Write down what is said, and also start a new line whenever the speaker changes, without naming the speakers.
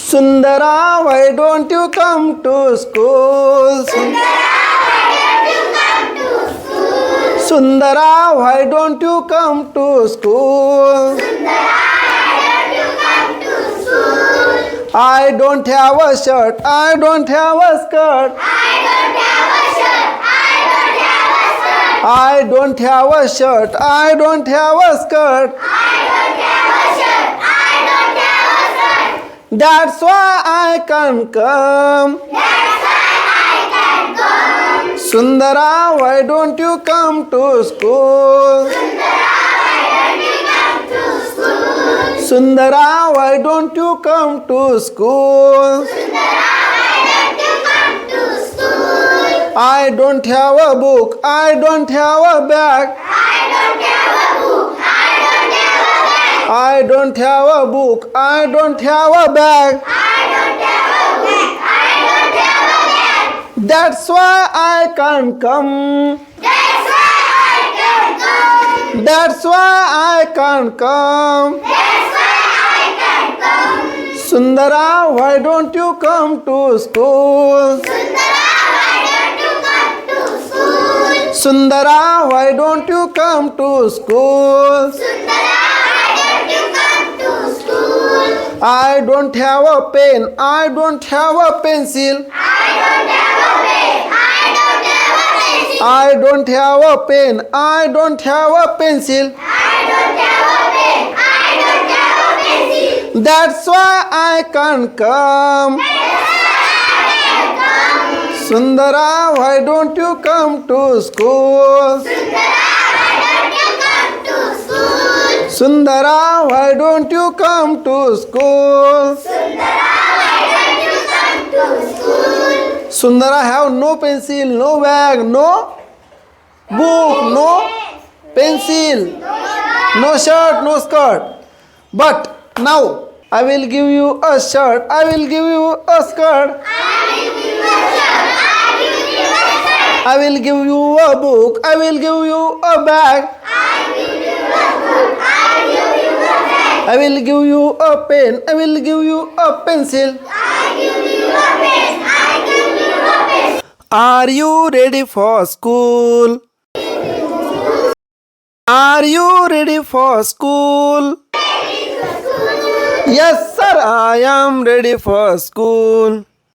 Sundara, why don't you come to school? Sundara, why don't you come to school? I don't have a shirt, I don't have a skirt. I don't have a shirt, I don't have a skirt. That's why I can't come. Sundara, why don't you come to school? Sundara, why don't you come to school? I don't have a book, I don't have a bag. I don't have a book, I don't have a bag. That's why I can't come. That's why I can't come. Sundara, why don't you come to school? Sundara, why don't you come to school? I don't have a pen, I don't have a pencil. I don't have a pen, I don't have a pencil. That's why I can't come. Sundara, why don't you come to school? Sundara, why don't you come to school? Sundara have no pencil, no bag, no book, no pencil, no shirt, no skirt. But now I will give you a shirt, I will give you a skirt. I will give you a book, I will give you a bag. I will give you a pen, I will give you a pencil. Are you ready for school? Are you ready for school? Yes, sir, I am ready for school.